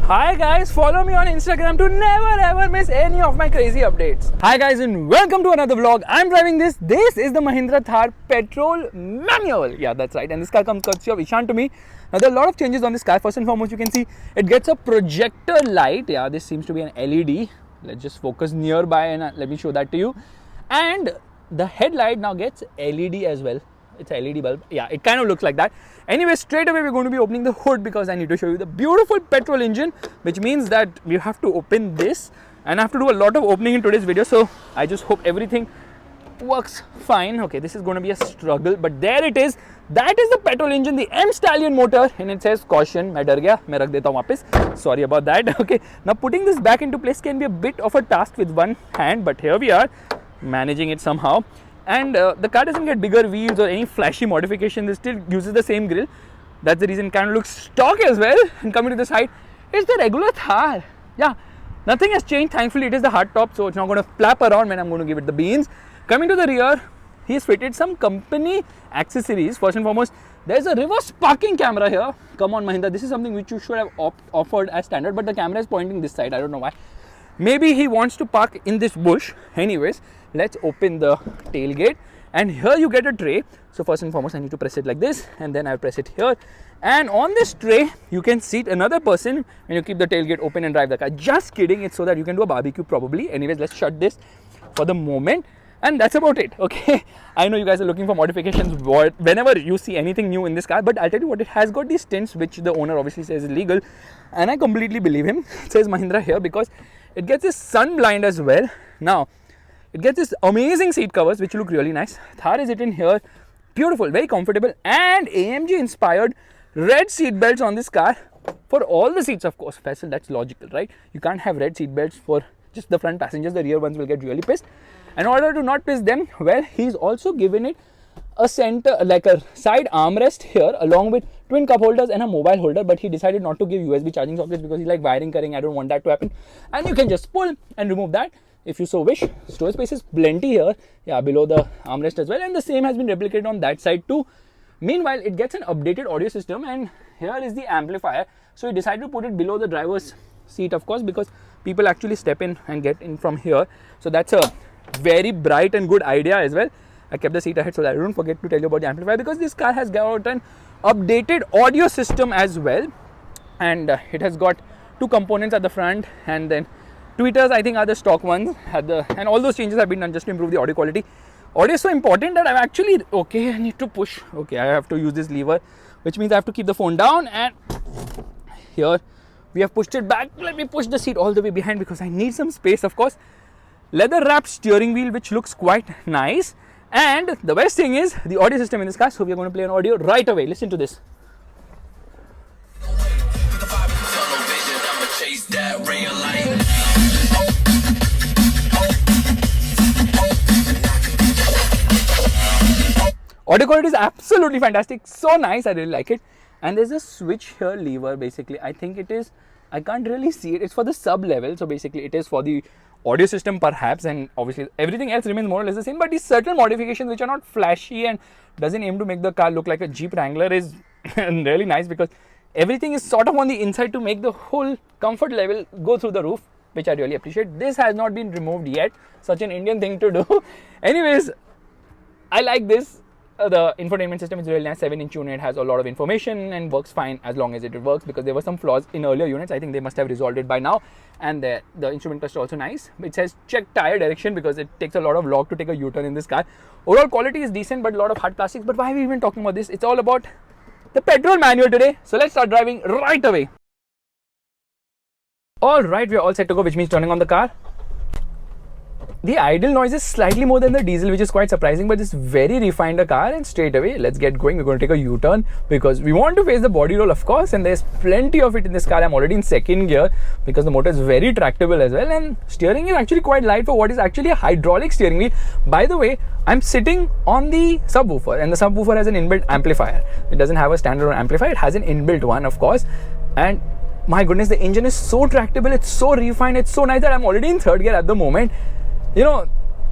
Hi guys, follow me on Instagram to never ever miss any of my crazy updates. Hi guys and welcome to another vlog. I'm driving this. This is the Mahindra Thar Petrol Manual. Yeah, that's right. And this car comes courtesy of Ishan to me. Now there are a lot of changes on this car. First and foremost, you can see it gets a projector light. Yeah, this seems to be an LED. Let's just focus nearby and let me show that to you. And the headlight now gets LED as well. It's a LED bulb. Yeah, it kind of looks like that. Anyway, straight away we're going to be opening the hood because I need to show you the beautiful petrol engine, which means that we have to open this and I have to do a lot of opening in today's video. So I just hope everything works fine. Okay, this is going to be a struggle, but there it is. That is the petrol engine, the M Stallion motor, and it says caution. मैं डर गया, मैं रख देता हूँ वापस. Sorry about that. Okay, now putting this back into place can be a bit of a task with one hand, but here we are managing it somehow. And the car doesn't get bigger wheels or any flashy modification. This still uses the same grille. That's the reason it kind of looks stock as well. And coming to the side, it's the regular Thar. Yeah, nothing has changed. Thankfully, it is the hard top, so it's not going to flap around when I'm going to give it the beans. Coming to the rear, he's fitted some company accessories. First and foremost, there's a reverse parking camera here. Come on, Mahindra, this is something which you should have offered as standard, but the camera is pointing this side. I don't know why. Maybe he wants to park in this bush. Anyways, let's open the tailgate, and here you get a tray. So first and foremost, I need to press it like this, and then I'll press it here. And on this tray, you can seat another person when you keep the tailgate open and drive the car. Just kidding, it's so that you can do a barbecue probably. Anyways, let's shut this for the moment. And that's about it, okay? I know you guys are looking for modifications whenever you see anything new in this car, but I'll tell you what, it has got these tints, which the owner obviously says is legal. And I completely believe him. It says Mahindra here because it gets this sun blind as well. Now, it gets this amazing seat covers, which look really nice. Thar is written here. Beautiful, very comfortable, and AMG inspired red seat belts on this car for all the seats, of course. Faisal, that's logical, right? You can't have red seat belts for just the front passengers. The rear ones will get really pissed. In order to not piss them, well, he's also given it a center, like a side armrest here, along with twin cup holders and a mobile holder. But he decided not to give USB charging sockets because he's like wiring cutting. I don't want that to happen. And you can just pull and remove that if you so wish. Storage space is plenty here, yeah, below the armrest as well, and the same has been replicated on that side too. Meanwhile, it gets an updated audio system, and here is the amplifier. So he decided to put it below the driver's seat, of course, because people actually step in and get in from here. So that's a very bright and good idea as well. I kept the seat ahead so that I don't forget to tell you about the amplifier, because this car has got an updated audio system as well, and it has got two components at the front, and then tweeters, I think, are the stock ones and all those changes have been done just to improve the audio quality. Audio is so important that I'm actually, okay, I need to push, okay, I have to use this lever, which means I have to keep the phone down, and here we have pushed it back. Let me push the seat all the way behind because I need some space, of course. Leather wrapped steering wheel, which looks quite nice, and the best thing is the audio system in this car. So we are going to play an audio right away. Listen to this. Audio quality is absolutely fantastic, so nice, I really like it. And there's a switch here lever, basically. I think it is, I can't really see it, it's for the sub level. So basically it is for the audio system perhaps, and obviously everything else remains more or less the same, but these certain modifications which are not flashy and doesn't aim to make the car look like a Jeep Wrangler is really nice, because everything is sort of on the inside to make the whole comfort level go through the roof, which I really appreciate. This has not been removed yet, such an Indian thing to do. Anyways, I like this. The infotainment system is really nice. 7-inch unit, has a lot of information and works fine as long as it works, because there were some flaws in earlier units. I think they must have resolved it by now. And the instrument cluster also nice. It says check tire direction because it takes a lot of log to take a U-turn in this car. Overall quality is decent, but a lot of hard plastics. But why are we even talking about this? It's all about the petrol manual today. So let's start driving right away. Alright, we're all set to go, which means turning on the car. The idle noise is slightly more than the diesel, which is quite surprising, but it's very refined a car. And straight away, let's get going. We're going to take a U-turn because we want to face the body roll, of course, and there's plenty of it in this car. I'm already in second gear because the motor is very tractable as well, and steering is actually quite light for what is actually a hydraulic steering wheel. By the way, I'm sitting on the subwoofer, and the subwoofer has an inbuilt amplifier. It doesn't have a standalone amplifier, it has an inbuilt one, of course. And my goodness, the engine is so tractable, it's so refined, it's so nice that I'm already in third gear at the moment. You know,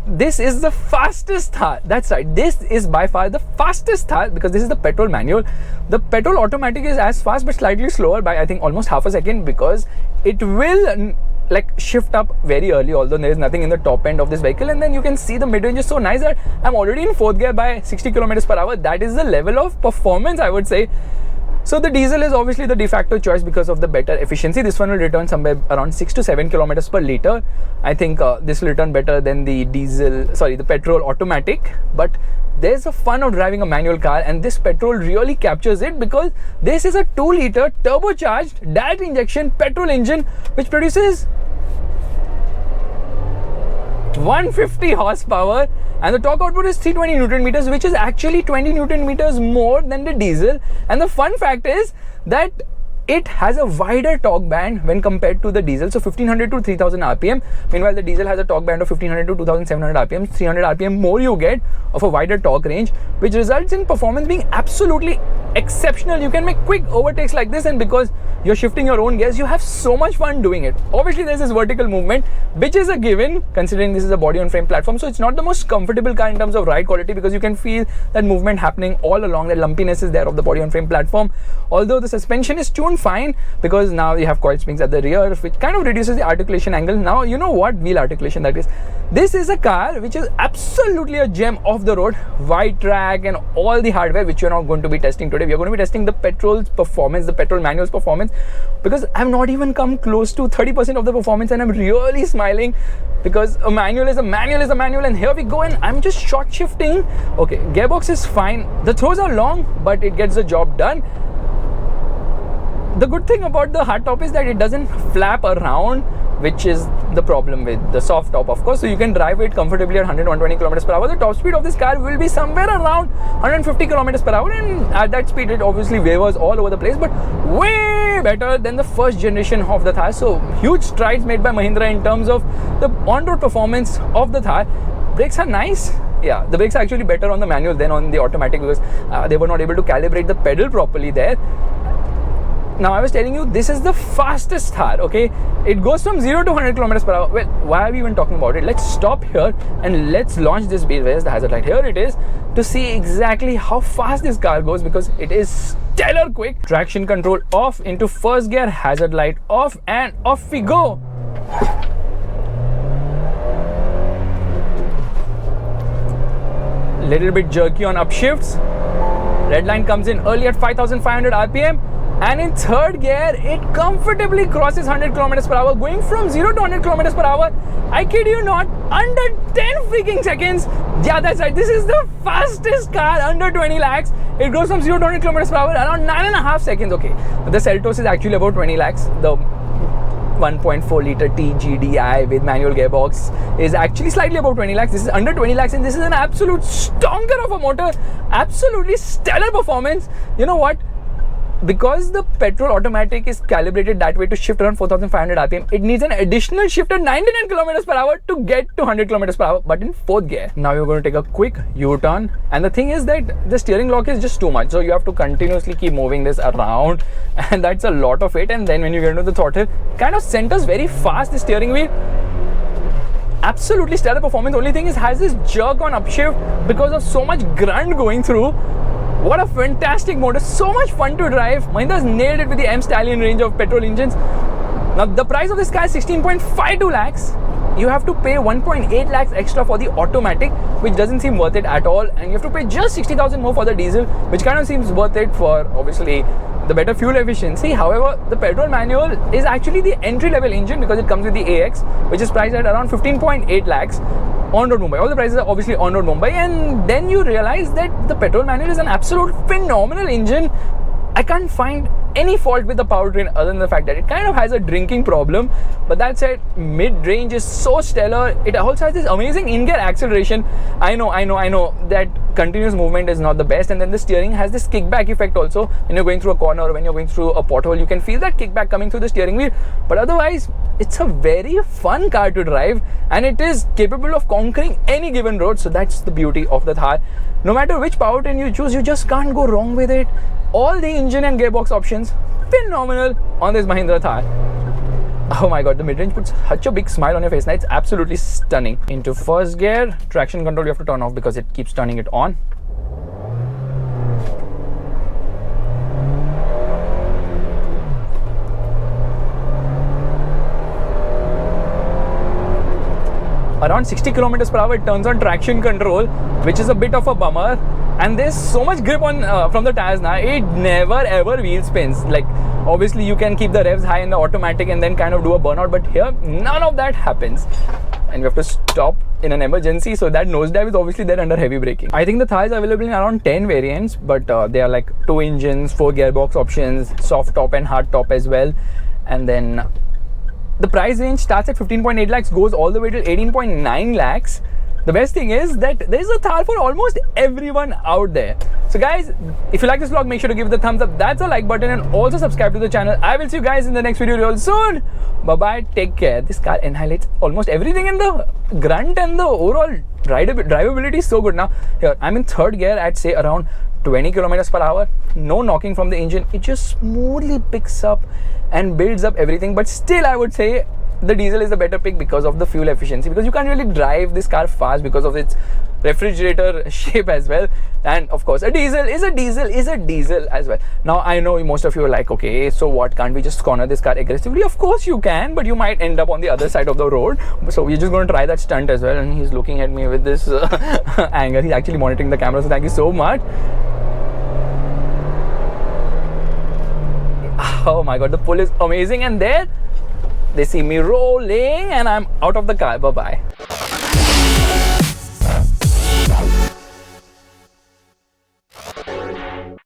this is the fastest Thar. That's right, this is by far the fastest Thar because this is the petrol manual. The petrol automatic is as fast but slightly slower by I think almost half a second, because it will like shift up very early, although there is nothing in the top end of this vehicle. And then you can see the mid-range is so nice that I'm already in 4th gear by 60 kilometers per hour. That is the level of performance, I would say. So the diesel is obviously the de facto choice because of the better efficiency. This one will return somewhere around 6 to 7 kilometers per liter. I think this will return better than the the petrol automatic. But there's a fun of driving a manual car, and this petrol really captures it because this is a 2-liter turbocharged direct injection petrol engine which produces 150 horsepower, and the torque output is 320 Newton meters, which is actually 20 Newton meters more than the diesel. And the fun fact is that it has a wider torque band when compared to the diesel, so 1500 to 3000 rpm. Meanwhile, the diesel has a torque band of 1500 to 2700 rpm. 300 rpm more you get of a wider torque range, which results in performance being absolutely exceptional. You can make quick overtakes like this, and because you're shifting your own gears, you have so much fun doing it. Obviously, there's this vertical movement, which is a given considering this is a body on frame platform, so it's not the most comfortable car in terms of ride quality because you can feel that movement happening all along. The lumpiness is there of the body on frame platform, although the suspension is tuned fine because now you have coil springs at the rear, which kind of reduces the articulation angle. Now you know what wheel articulation that is. This is a car which is absolutely a gem off the road, wide track and all the hardware, which you're not going to be testing today. We are going to be testing the petrol's performance, the petrol manual's performance, because I've not even come close to 30% of the performance, and I'm really smiling because a manual is a manual is a manual. And here we go, and I'm just short shifting. Okay, gearbox is fine, the throws are long, but it gets the job done. The good thing about the hardtop is that it doesn't flap around, which is the problem with the soft top, of course. So you can drive it comfortably at 100-120 kilometers per hour. The top speed of this car will be somewhere around 150 kilometers per hour, and at that speed it obviously wavers all over the place, but way better than the first generation of the Thar. So huge strides made by Mahindra in terms of the on-road performance of the Thar. Brakes are nice. Yeah, the brakes are actually better on the manual than on the automatic because they were not able to calibrate the pedal properly there. Now, I was telling you, this is the fastest Thar, okay? It goes from 0 to 100 kilometers per hour. Well, why are we even talking about it? Let's stop here and let's launch this beast. Where's the hazard light? Here it is, to see exactly how fast this car goes because it is stellar quick. Traction control off into first gear, hazard light off, and off we go. Little bit jerky on upshifts. Red line comes in early at 5500 rpm. And in third gear, it comfortably crosses 100 kilometers per hour, going from 0 to 100 kilometers per hour. I kid you not, under 10 freaking seconds. Yeah, that's right. This is the fastest car under 20 lakhs. It goes from 0 to 100 kilometers per hour around 9.5 seconds. Okay, the Seltos is actually about 20 lakhs. The 1.4 liter TGDI with manual gearbox is actually slightly above 20 lakhs. This is under 20 lakhs, and this is an absolute stonker of a motor. Absolutely stellar performance. You know what? Because the petrol automatic is calibrated that way to shift around 4500 rpm, it needs an additional shift at 99 kilometers per hour to get to 100 kilometers per hour, but in 4th gear. Now you're going to take a quick U-turn, and the thing is that the steering lock is just too much, so you have to continuously keep moving this around, and that's a lot of it. And then when you get into the throttle, it kind of centers very fast, the steering wheel. Absolutely stellar performance. Only thing is, has this jerk on upshift because of so much grunt going through. What a fantastic motor, so much fun to drive. Mahindra's nailed it with the M Stallion range of petrol engines. Now the price of this car is 16.52 lakhs. You have to pay 1.8 lakhs extra for the automatic, which doesn't seem worth it at all, and you have to pay just 60,000 more for the diesel, which kind of seems worth it for obviously the better fuel efficiency. However, the petrol manual is actually the entry-level engine because it comes with the AX, which is priced at around 15.8 lakhs on-road Mumbai. All the prices are obviously on-road Mumbai, and then you realize that the petrol manual is an absolute phenomenal engine. I can't find any fault with the powertrain other than the fact that it kind of has a drinking problem, but that said, mid-range is so stellar. It also has this amazing in-gear acceleration. I know that continuous movement is not the best, and then the steering has this kickback effect also. When you're going through a corner or when you're going through a pothole, you can feel that kickback coming through the steering wheel, but otherwise it's a very fun car to drive, and it is capable of conquering any given road. So that's the beauty of the Thar. No matter which powertrain you choose, you just can't go wrong with it. All the engine and gearbox options phenomenal on this Mahindra Thar. Oh my god, the mid-range puts such a big smile on your face now. It's absolutely stunning. Into first gear, traction control you have to turn off because it keeps turning it on. Around 60 kilometers per hour, it turns on traction control, which is a bit of a bummer. And there's so much grip on from the tires now. It never ever wheel spins. Like obviously you can keep the revs high in the automatic and then kind of do a burnout, but here none of that happens. And we have to stop in an emergency, so that nosedive is obviously there under heavy braking. I think the Thar is available in around 10 variants, but they are like 2 engines, 4 gearbox options, soft top and hard top as well. And then the price range starts at 15.8 lakhs, goes all the way to 18.9 lakhs. The best thing is that there is a Thar for almost everyone out there. So guys, if you like this vlog, make sure to give it a thumbs up. That's a like button, and also subscribe to the channel. I will see you guys in the next video real soon. Bye bye, take care. This car annihilates almost everything in the grunt, and the overall drivability is so good. Now here I'm in third gear at say around 20 kilometers per hour. No knocking from the engine. It just smoothly picks up and builds up everything. But still I would say the diesel is the better pick because of the fuel efficiency, because you can't really drive this car fast because of its refrigerator shape as well. And of course a diesel is a diesel as well. Now I know most of you are like, okay, so what, can't we just corner this car aggressively? Of course you can, but you might end up on the other side of the road. So we're just going to try that stunt as well. And he's looking at me with this anger. He's actually monitoring the camera, so thank you so much. Oh my god, the pull is amazing. And there they see me rolling and I'm out of the car. Bye bye.